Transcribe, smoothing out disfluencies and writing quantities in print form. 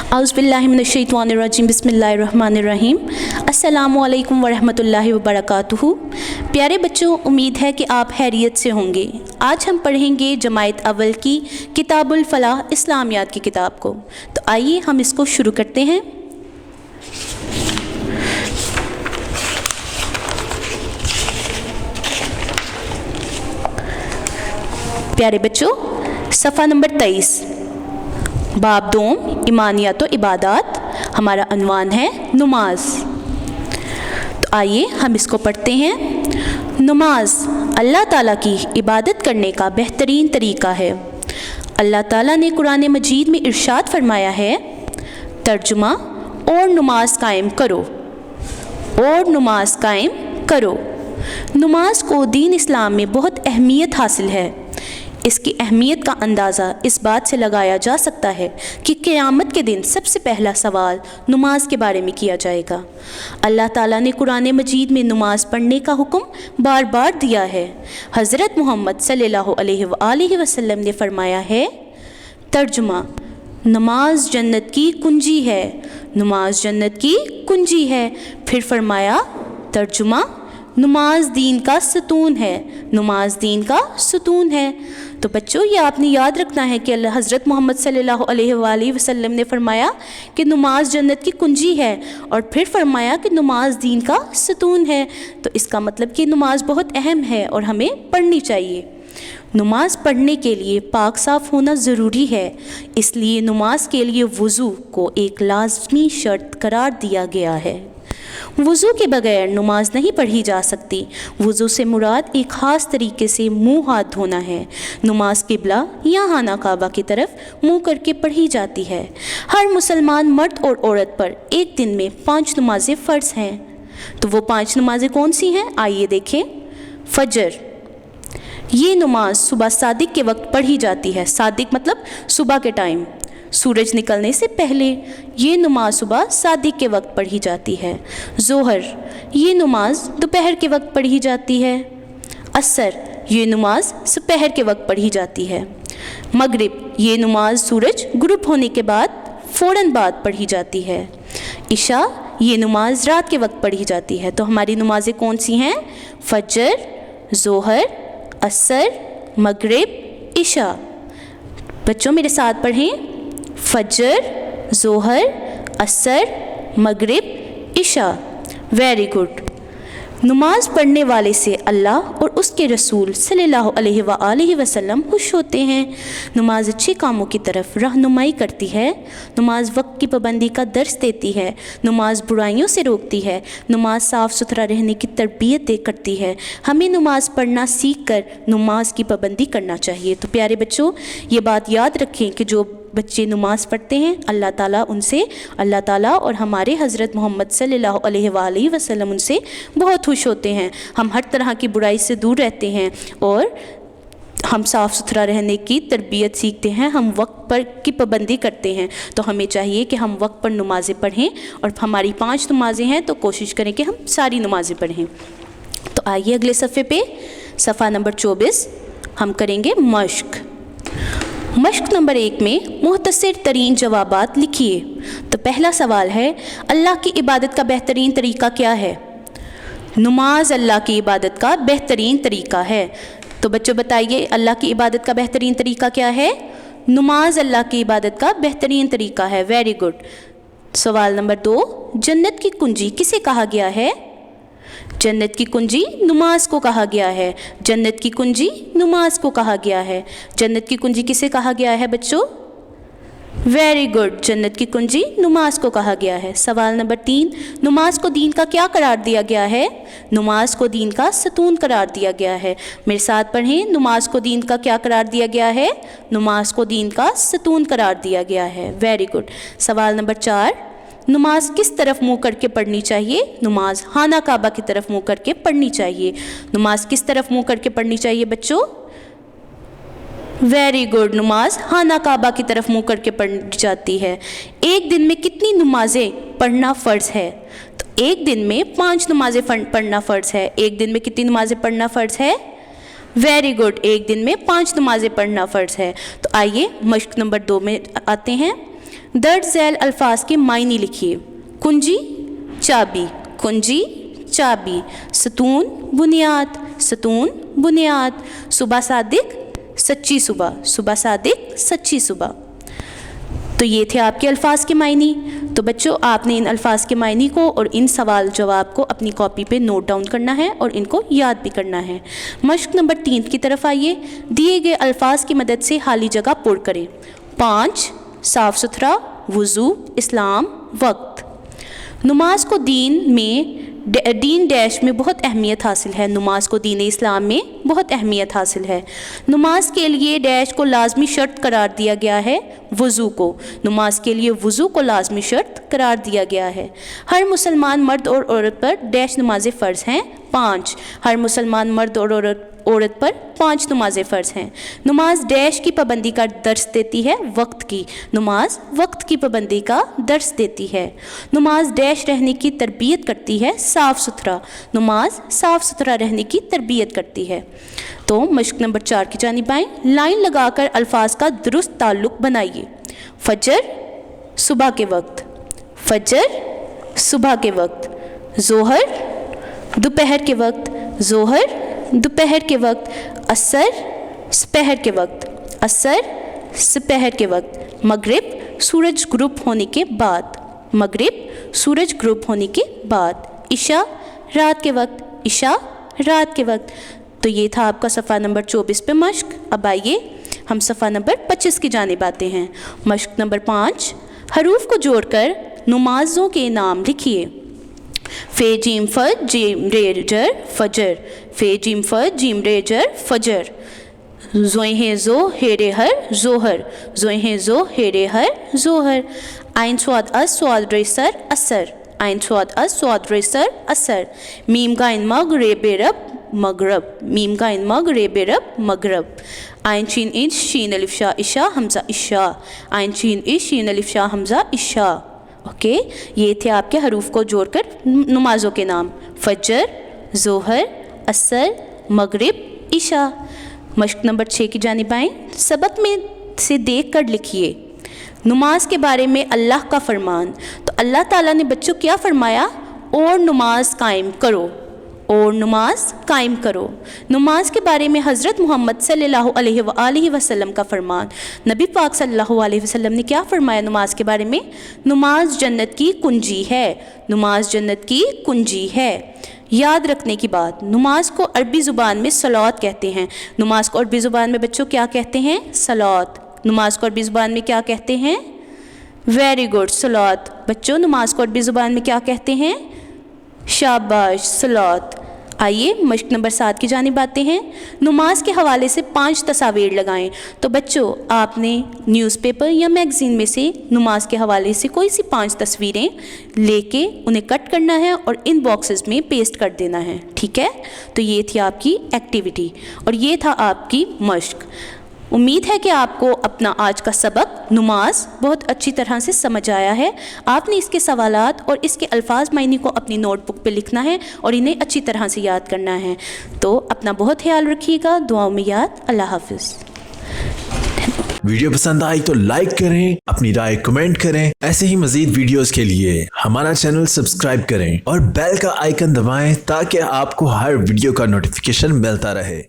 औज़ुबिल्लाहिमिनश्शैतानिर्रजीम बिस्मिल्लाहिर्रहमानिर्रहीम। अस्सलामु अलैकुम वरहमतुल्लाहि वबरकातुहू। प्यारे बच्चों, उम्मीद है कि आप खैरियत से होंगे। आज हम पढ़ेंगे जमायत अव्वल की किताबुल फलाह इस्लामियात की किताब को। तो आइए हम इसको शुरू करते हैं। प्यारे बच्चों, सफ़ा नंबर 23, बाब दोम ईमानियात व इबादात। हमारा अनवान है नमाज। तो आइए हम इसको पढ़ते हैं। नमाज अल्लाह ताला की इबादत करने का बेहतरीन तरीक़ा है। अल्लाह ताला ने कुरान मजीद में इरशाद फरमाया है, तर्जुमा, और नमाज कायम करो, और नमाज कायम करो। नमाज को दीन इस्लाम में बहुत अहमियत हासिल है। इसकी अहमियत का अंदाज़ा इस बात से लगाया जा सकता है कि क़यामत के दिन सबसे पहला सवाल नमाज के बारे में किया जाएगा। अल्लाह ताला ने कुरान मजीद में नमाज पढ़ने का हुक्म बार बार दिया है। हज़रत मोहम्मद सल्लल्लाहु अलैहि वसल्लम ने फरमाया है, तर्जुमा, नमाज जन्नत की कुंजी है, नमाज जन्नत की कुंजी है। फिर फरमाया, तर्जुमा, नमाज दीन का सतून है, नमाज दीन का सतून है। तो बच्चों, ये आपने याद रखना है कि हज़रत मोहम्मद सल्लल्लाहु अलैहि वसल्लम ने फरमाया कि नमाज जन्नत की कुंजी है, और फिर फरमाया कि नमाज दीन का सतून है। तो इसका मतलब कि नमाज बहुत अहम है और हमें पढ़नी चाहिए। नमाज पढ़ने के लिए पाक साफ़ होना ज़रूरी है, इसलिए नमाज के लिए वज़ू को एक लाज़मी शर्त करार दिया गया है। वज़ू के बगैर नमाज नहीं पढ़ी जा सकती। वज़ू से मुराद एक ख़ास तरीके से मुँह हाथ धोना है। नमाज क़िबला या खाना काबा की तरफ मुँह करके पढ़ी जाती है। हर मुसलमान मर्द और औरत पर एक दिन में 5 नमाज़ें फ़र्ज़ हैं। तो वो 5 नमाज़ें कौन सी हैं, आइए देखें। फ़जर, ये नमाज सुबह सादिक के वक्त पढ़ी जाती है। सादिक मतलब सुबह के टाइम, सूरज निकलने से पहले ये नमाज सुबह सादिक के वक्त पढ़ी जाती है। ज़ोहर, ये नमाज दोपहर के वक्त पढ़ी जाती है। असर, ये नमाज दोपहर के वक्त पढ़ी जाती है। मगरिब, ये नमाज सूरज गुरूब होने के बाद फ़ौरन बाद पढ़ी जाती है। इशा, ये नमाज रात के वक्त पढ़ी जाती है। तो हमारी नमाज़ें कौन सी हैं? फ़जर, ज़ोहर, असर, मगरिब, इशा। बच्चों मेरे साथ पढ़ें। फ़जर, ज़ोहर, असर, मगरिब, इशा। Very good. नमाज पढ़ने वाले से अल्लाह और उसके रसूल सल्लल्लाहु अलैहि वसल्लम खुश होते हैं। नमाज अच्छे कामों की तरफ रहनुमाई करती है। नमाज वक्त की पाबंदी का दर्स देती है। नमाज बुराइयों से रोकती है। नमाज साफ़ सुथरा रहने की तरबियत करती है। हमें नमाज पढ़ना सीख कर नमाज की पाबंदी करना चाहिए। तो प्यारे बच्चों, ये बात याद रखें कि जो बच्चे नमाज़ पढ़ते हैं, अल्लाह ताला और हमारे हज़रत मोहम्मद सल्लल्लाहु अलैहि वसल्लम उनसे बहुत खुश होते हैं। हम हर तरह की बुराई से दूर रहते हैं और हम साफ़ सुथरा रहने की तरबियत सीखते हैं। हम वक्त पर की पाबंदी करते हैं। तो हमें चाहिए कि हम वक्त पर नमाज़ें पढ़ें, और हमारी 5 नमाज़ें हैं तो कोशिश करें कि हम सारी नमाज़ें पढ़ें। तो आइए अगले सफ़े पे, सफ़ा नंबर 24, हम करेंगे मश्क। मश्क नंबर 1 में मुख्तसर तरीन जवाबात लिखिए। तो पहला सवाल है, अल्लाह की इबादत का बेहतरीन तरीक़ा क्या है? नमाज अल्लाह की इबादत का बेहतरीन तरीक़ा है। तो बच्चों बताइए, अल्लाह की इबादत का बेहतरीन तरीक़ा क्या है? नमाज अल्लाह की इबादत का बेहतरीन तरीक़ा है। Very good. सवाल नंबर 2, जन्नत की कुंजी किसे कहा गया है? जन्नत की कुंजी नमाज को कहा गया है। जन्नत की कुंजी नमाज को कहा गया है। जन्नत की कुंजी किसे कहा गया है बच्चों? वेरी गुड, जन्नत की कुंजी नमाज को कहा गया है। सवाल नंबर 3, नमाज को दीन का क्या करार दिया गया है? नमाज को दीन का सतून करार दिया गया है। मेरे साथ पढ़ें, नमाज को दीन का क्या करार दिया गया है? नमाज को दीन का सतून करार दिया गया है। Very good. सवाल नंबर 4, नमाज किस तरफ मुँह करके पढ़नी चाहिए? नमाज खाना काबा की तरफ मुँह करके पढ़नी चाहिए। नमाज किस तरफ मुँह करके पढ़नी चाहिए बच्चों? वेरी गुड, नमाज खाना काबा की तरफ मुँह करके पढ़ी जाती है। एक दिन में कितनी नमाज़ें पढ़ना फ़र्ज़ है? तो एक दिन में 5 नमाज़ें पढ़ना फ़र्ज़ है। एक दिन में कितनी नमाज़ें पढ़ना फ़र्ज़ है? वेरी गुड, एक दिन में 5 नमाज़ें पढ़ना फ़र्ज़ है। तो आइए मश्क नंबर 2 में आते हैं। दर्ज झैल अल्फाज के मायने लिखिए। कुंजी चाबी, कुंजी चाबी। सतून बुनियाद, सतून बुनियाद। सुबह सादिक सच्ची सुबह, सुबह सादिक सच्ची सुबह। तो ये थे आपके अल्फाज के मायने। तो बच्चों आपने इन अल्फाज के मायने को और इन सवाल जवाब को अपनी कॉपी पे नोट डाउन करना है और इनको याद भी करना है। मश्क नंबर 3 की तरफ आइए। दिए गए अल्फाज की मदद से खाली जगह पुर करें। 5 साफ़ सुथरा, वज़ू, इस्लाम, वक्त। नमाज को दीन डैश में बहुत अहमियत हासिल है। नमाज को दीन इस्लाम में बहुत अहमियत हासिल है। नमाज के लिए डैश को लाजमी शर्त करार दिया गया है। वज़ू को, नमाज के लिए वज़ू को लाजमी शर्त करार दिया गया है। हर मुसलमान मर्द और औरत पर डैश नमाज़ें फ़र्ज़ हैं 5। हर मुसलमान मर्द और औरत पर 5 नमाज़ें फ़र्ज़ हैं। नमाज डैश की पाबंदी का दर्स देती है, वक्त की। नमाज वक्त की पाबंदी का दर्स देती है। नमाज डैश रहने की तरबियत करती है, साफ़ सुथरा। नमाज साफ़ सुथरा रहने की तरबियत करती है। तो मश्क नंबर 4 की जानिब आएँ। लाइन लगाकर अल्फाज का दुरुस्त ताल्लुक़ बनाइए। फजर सुबह के वक्त, फजर सुबह के वक्त। ज़ोहर दोपहर के वक्त, ज़ोहर दोपहर के वक्त। असर सपहर के वक्त, असर सपहर के वक्त। मगरिब सूरज ग्रुप होने के बाद, मगरिब सूरज ग्रुप होने के बाद। इशा रात के वक्त, इशा रात के वक्त। तो ये था आपका सफ़ा नंबर 24 पे मश्क। अब आइए हम सफ़ा नंबर 25 की जानिब आते हैं। मश्क नंबर 5, हरूफ को जोड़कर नमाज़ों के नाम लिखिए। फे जीम फ जीम रे जर फजर, फे जीम फ जीम रे जर फजर। ज़ोहे ज़ो हेरे हर ज़ोहर, ज़ोहे ज़ो हेरे हर ज़ोहर। आइन स्वाद अस स्वाद रे सर असर, आइन स्वाद अस स्वाद रे सर असर। मीम गाइन मग रे बेरब मगरब, मीम गाइन मग रे बेरब मगरब। आइन शीन इश शीन अलिफ शाह इशा हमज़ा इशा, आइन शीन इश शीन अलिफ शाह हमज़ा इशा। ओके, ये थे आपके हरूफ को जोड़कर नमाज़ों के नाम। फजर, ज़ोहर, असर, मगरिब, इशा। मश्क नंबर 6 की जानिब आएँ। सबक में से देख कर लिखिए। नमाज के बारे में अल्लाह का फरमान। तो अल्लाह ताला ने बच्चों क्या फरमाया? और नमाज कायम करो, और नमाज कायम करो। नमाज के बारे में हज़रत मोहम्मद सल्लल्लाहु अलैहि वसल्लम का फरमान। नबी पाक सल्लल्लाहु अलैहि वसल्लम ने क्या फरमाया नमाज के बारे में? नमाज जन्नत की कुंजी है, नमाज जन्नत की कुंजी है। याद रखने की बात, नमाज को अरबी ज़ुबान में सलात कहते हैं। नमाज को अरबी ज़ुबान में बच्चों क्या कहते हैं? सलात। नमाज को अरबी ज़ुबान में क्या कहते हैं? वेरी गुड, सलात। बच्चों नमाज को अरबी ज़ुबान में क्या कहते हैं? शाबाश, सलात। आइए मश्क नंबर 7 की जानिब आते हैं। नमाज के हवाले से 5 तस्वीर लगाएं। तो बच्चों आपने न्यूज़पेपर या मैगज़ीन में से नमाज के हवाले से कोई सी 5 तस्वीरें लेके उन्हें कट करना है और इन बॉक्सेस में पेस्ट कर देना है, ठीक है। तो ये थी आपकी एक्टिविटी और ये था आपकी मश्क। उम्मीद है कि आपको अपना आज का सबक नमाज बहुत अच्छी तरह से समझ आया है। आपने इसके सवालात और इसके अल्फाज मायने को अपनी नोटबुक पे लिखना है और इन्हें अच्छी तरह से याद करना है। तो अपना बहुत ख्याल रखिएगा, दुआओं में याद। अल्लाह हाफिज़। वीडियो पसंद आई तो लाइक करें, अपनी राय कमेंट करें। ऐसे ही मजीद वीडियोस के लिए हमारा चैनल सब्सक्राइब करें और बेल का आइकन दबाएं ताकि आपको हर वीडियो का नोटिफिकेशन मिलता रहे।